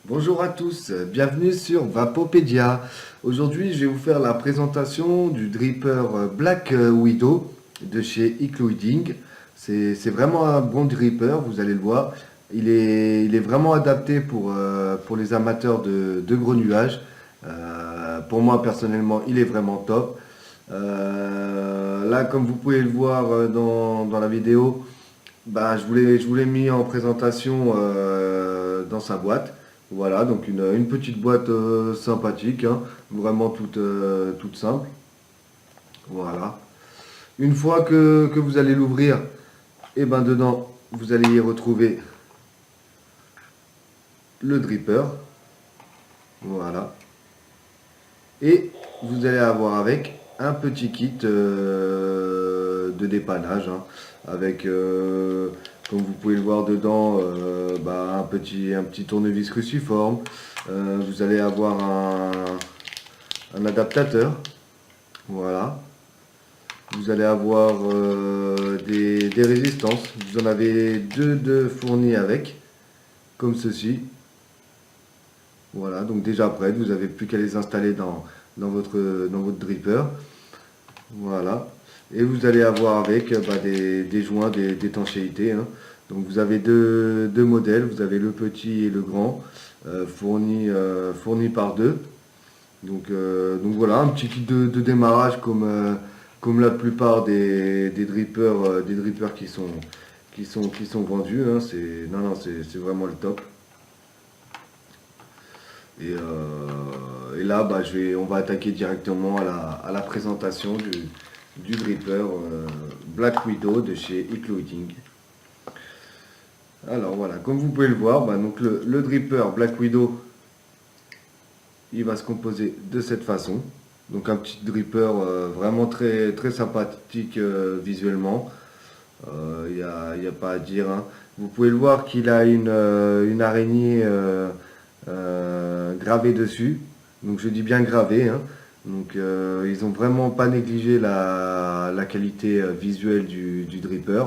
Bonjour à tous, bienvenue sur Vapopédia. Aujourd'hui, je vais vous faire la présentation du dripper Black Widow de chez Ecloiding. C'est vraiment un bon dripper, vous allez le voir. Il est vraiment adapté pour les amateurs de gros nuages. Pour moi, personnellement, il est vraiment top. Là, comme vous pouvez le voir dans la vidéo, bah, je vous l'ai mis en présentation dans sa boîte. Voilà, donc une petite boîte sympathique, hein, vraiment toute simple. Voilà. Une fois que vous allez l'ouvrir, et ben dedans, vous allez y retrouver le dripper. Voilà. Et vous allez avoir avec un petit kit de dépannage, hein, avec, comme vous pouvez le voir dedans, bah, un petit tournevis cruciforme. Vous allez avoir un adaptateur. Voilà. Vous allez avoir des résistances. Vous en avez deux de fournis avec, comme ceci. Voilà, donc déjà prêtes, vous n'avez plus qu'à les installer dans votre dripper. Voilà. Et vous allez avoir avec bah, des joints d'étanchéité, hein. Donc vous avez deux modèles, vous avez le petit et le grand, fournis par deux. Donc voilà, un petit kit de démarrage comme la plupart des drippers qui sont vendus, hein. C'est vraiment le top. Et là, bah, on va attaquer directement à la présentation du dripper Black Widow de chez Ecloiding. Alors voilà, comme vous pouvez le voir, bah, donc le dripper Black Widow, il va se composer de cette façon. Donc un petit dripper vraiment très sympathique visuellement. Y a pas à dire, hein. Vous pouvez le voir qu'il a une araignée gravée dessus. Donc je dis bien gravée, hein. Donc ils ont vraiment pas négligé la qualité visuelle du dripper.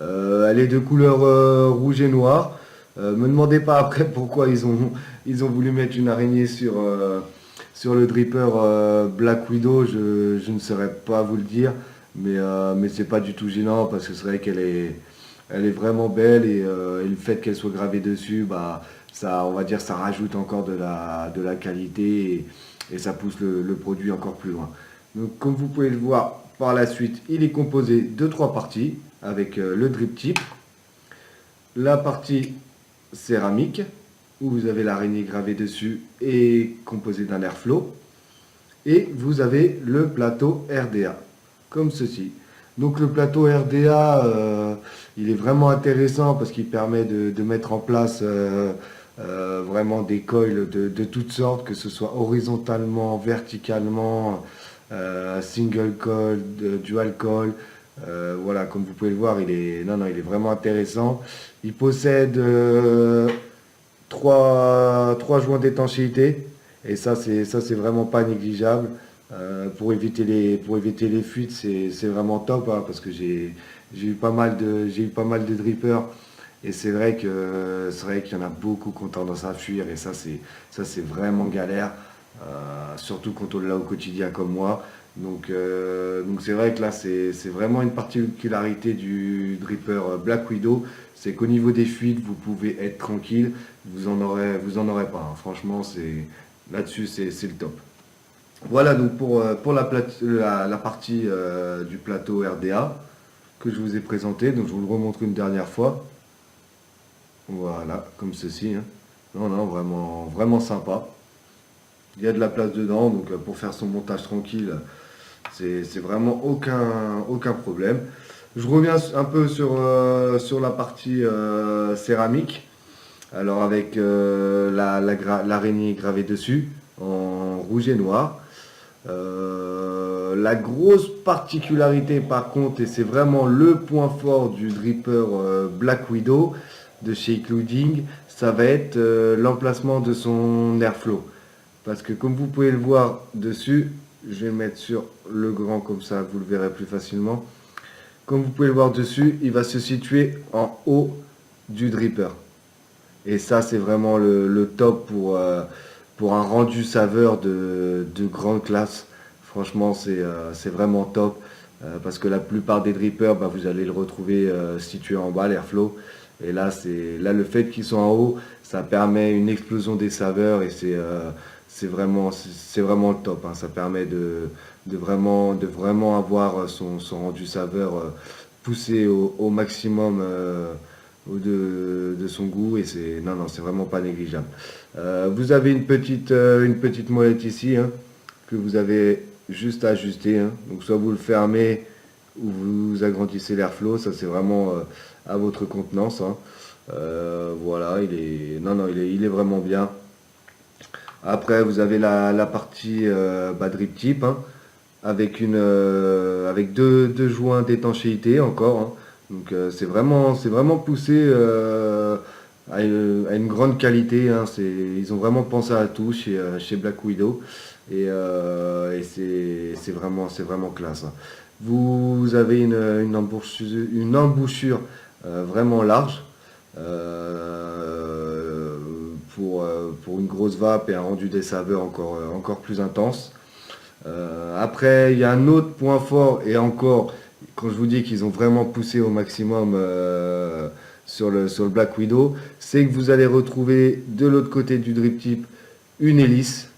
Elle est de couleur rouge et noir. Me demandez pas après pourquoi ils ont voulu mettre une araignée sur le dripper Black Widow. Je ne saurais pas vous le dire, mais c'est pas du tout gênant parce que c'est vrai elle est vraiment belle et le fait qu'elle soit gravée dessus, bah, ça, on va dire, ça rajoute encore de la qualité et ça pousse le produit encore plus loin. Donc, comme vous pouvez le voir par la suite, il est composé de trois parties avec le drip tip, la partie céramique où vous avez l'araignée gravée dessus et composée d'un airflow, et vous avez le plateau RDA comme ceci. Donc le plateau RDA, il est vraiment intéressant parce qu'il permet de mettre en place vraiment des coils de toutes sortes, que ce soit horizontalement, verticalement, single coil, dual coil. Voilà, comme vous pouvez le voir, il est vraiment intéressant. Il possède trois joints d'étanchéité et ça c'est vraiment pas négligeable. Pour éviter les fuites, c'est vraiment top, hein, parce que j'ai eu pas mal de drippers et c'est vrai qu'il y en a beaucoup qui ont tendance à fuir et ça c'est vraiment galère, surtout quand on l'a au quotidien comme moi. Donc c'est vrai que là c'est vraiment une particularité du dripper Black Widow, c'est qu'au niveau des fuites vous pouvez être tranquille, vous en aurez pas, hein. Franchement là-dessus c'est le top. Voilà donc pour la partie du plateau RDA que je vous ai présenté. Donc je vous le remontre une dernière fois. Voilà, comme ceci, hein. Non, vraiment sympa. Il y a de la place dedans, donc pour faire son montage tranquille, c'est vraiment aucun problème. Je reviens un peu sur la partie céramique. Alors avec l'araignée gravée dessus en rouge et noir. La grosse particularité par contre, et c'est vraiment le point fort du dripper Black Widow de chez Eclouding, ça va être l'emplacement de son airflow. Parce que comme vous pouvez le voir dessus, je vais le mettre sur le grand comme ça, vous le verrez plus facilement. Comme vous pouvez le voir dessus, il va se situer en haut du dripper. Et ça, c'est vraiment le top pour un rendu saveur de grande classe. Franchement, c'est vraiment top. Parce que la plupart des drippers, bah, vous allez le retrouver situé en bas, l'airflow. Et là, là, le fait qu'ils sont en haut, ça permet une explosion des saveurs et c'est vraiment le top, hein. Ça permet de vraiment avoir son rendu saveur poussé au maximum de son goût et non, non, c'est vraiment pas négligeable. Vous avez une petite molette ici, hein, que vous avez juste à ajuster, hein. Donc soit vous le fermez ou vous agrandissez l'airflow, ça c'est vraiment à votre contenance, hein. Voilà, non, non, il est vraiment bien. Après, vous avez la partie drip tip, hein, avec deux joints d'étanchéité encore, hein. Donc c'est vraiment poussé à une grande qualité, hein. Ils ont vraiment pensé à tout chez Black Widow et c'est vraiment classe, hein. Vous avez une embouchure vraiment large pour une grosse vape et un rendu des saveurs encore plus intense. Après, il y a un autre point fort, et encore, quand je vous dis qu'ils ont vraiment poussé au maximum sur le Black Widow, c'est que vous allez retrouver de l'autre côté du drip tip une hélice.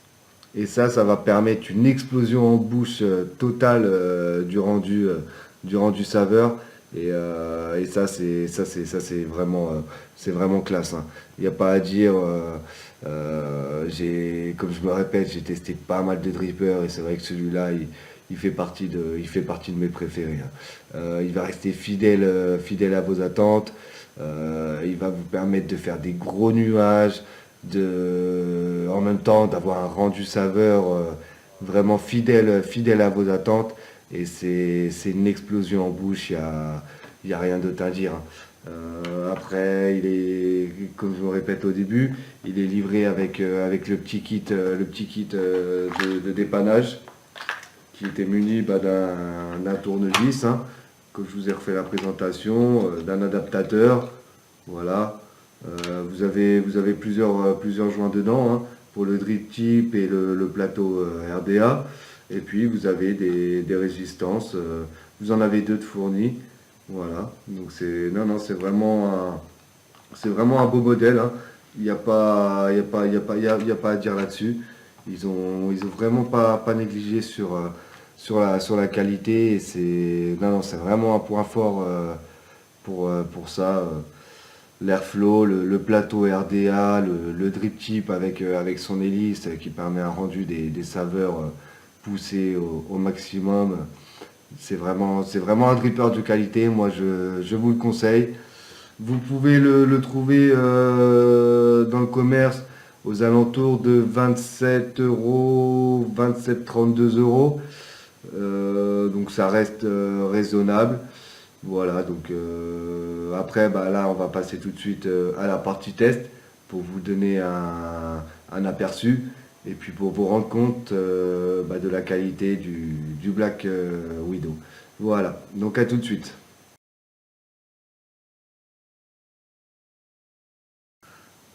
Et ça va permettre une explosion en bouche totale du rendu saveur. Et c'est vraiment classe, hein. Il n'y a pas à dire. Comme je me répète, j'ai testé pas mal de drippers et c'est vrai que celui-là, il fait partie de mes préférés, hein. Il va rester fidèle à vos attentes. Il va vous permettre de faire des gros nuages, en même temps d'avoir un rendu saveur vraiment fidèle à vos attentes. Et c'est une explosion en bouche, il y a rien d'autre à dire, hein. Après, comme je me répète au début, il est livré avec le petit kit de dépannage qui était muni d'un tournevis, hein, comme je vous ai refait la présentation, d'un adaptateur. Voilà. Vous avez plusieurs joints dedans, hein, pour le drip tip et le plateau RDA. Et puis vous avez des résistances. Vous en avez deux de fournis. Voilà. Donc non, non, c'est vraiment un beau modèle, hein. Il n'y a pas, il y a pas, il y a pas, il y a pas à dire là-dessus. Ils ont vraiment pas négligé sur la qualité. Et non, non, c'est vraiment un point fort pour ça. L'airflow, le plateau RDA, le drip tip avec son hélice qui permet un rendu des saveurs poussées au maximum. C'est vraiment un dripper de qualité. Moi, je vous le conseille. Vous pouvez le trouver dans le commerce aux alentours de 27 euros, 27-32 euros. Donc ça reste raisonnable. Voilà, donc après, bah, là, on va passer tout de suite à la partie test pour vous donner un aperçu et puis pour vous rendre compte de la qualité du Black Widow. Voilà, donc à tout de suite.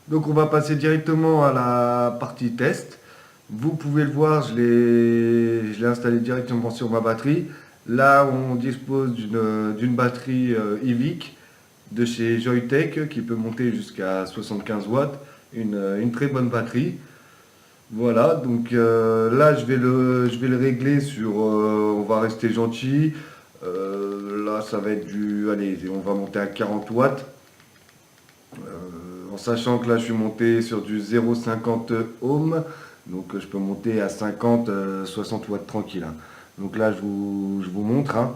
Donc on va passer directement à la partie test. Vous pouvez le voir, je l'ai installé directement sur ma batterie. Là, on dispose d'une batterie EVIC de chez Joytech qui peut monter jusqu'à 75 watts. Une très bonne batterie. Voilà, donc là, je vais le régler on va rester gentil. Là, ça va être allez, on va monter à 40 watts. En sachant que là je suis monté sur du 0,50 ohm, donc je peux monter à 50, 60 watts tranquille, hein. Donc là je vous montre, hein,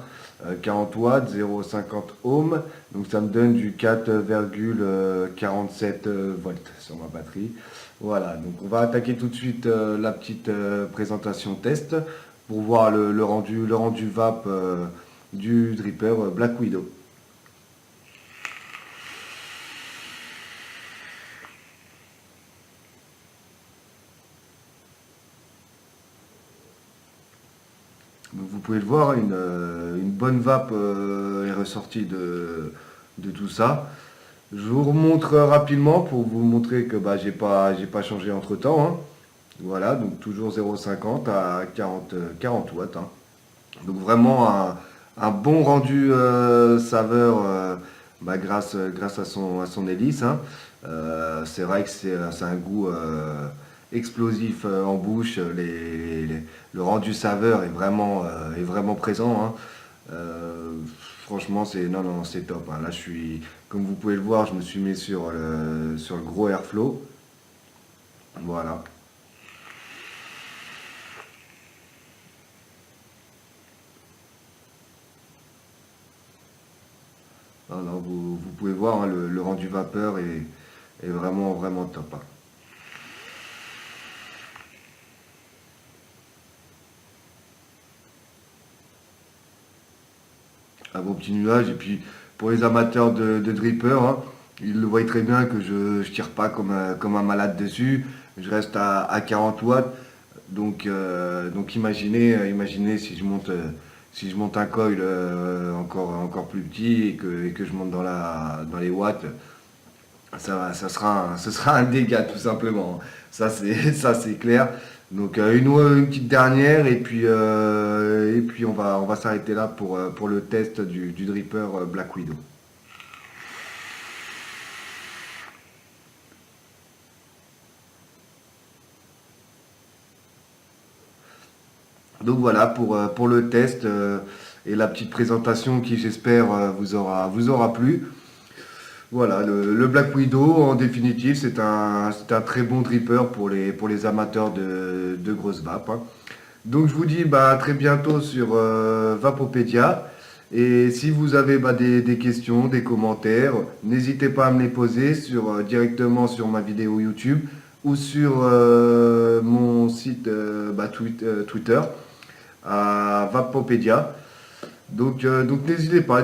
40 watts, 0,50 ohm, donc ça me donne du 4,47 volts sur ma batterie. Voilà, donc on va attaquer tout de suite la petite présentation test pour voir le rendu vape du dripper Black Widow. Donc vous pouvez le voir, une bonne vape est ressortie de tout ça. Je vous remontre rapidement pour vous montrer que bah, j'ai pas changé entre temps, hein. Voilà, donc toujours 0,50 à 40 watts, hein. Donc vraiment un bon rendu saveur bah, grâce à son hélice, hein. C'est vrai que c'est un goût explosif en bouche. Le rendu saveur est vraiment présent, hein. Euh, Franchement, non, non, c'est top, hein. Là, comme vous pouvez le voir, je me suis mis sur le gros airflow. Voilà. Non, non, vous pouvez voir, hein, le rendu vapeur est vraiment top, hein. Un beau petit nuage. Et puis, pour les amateurs de dripper, hein, ils le voient très bien que je tire pas comme un malade dessus. Je reste à 40 watts. Donc imaginez si je monte un coil encore plus petit et que je monte dans les watts, ce sera un dégât tout simplement. Ça c'est clair. Donc une petite dernière et puis on va s'arrêter là pour le test du dripper Black Widow. Donc voilà pour le test et la petite présentation qui j'espère vous aura plu. Voilà, le Black Widow, en définitive, c'est un très bon dripper pour les amateurs de grosses vapes, hein. Donc je vous dis bah, à très bientôt sur Vapopedia. Et si vous avez bah, des questions, des commentaires, n'hésitez pas à me les poser directement sur ma vidéo YouTube ou sur mon site Twitter à Vapopedia. Donc n'hésitez pas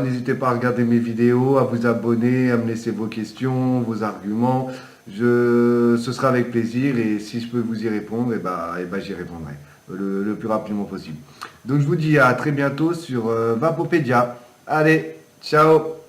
à regarder mes vidéos, à vous abonner, à me laisser vos questions, vos arguments. Ce sera avec plaisir et si je peux vous y répondre, et bah, j'y répondrai le plus rapidement possible. Donc je vous dis à très bientôt sur Vapopedia. Allez, ciao!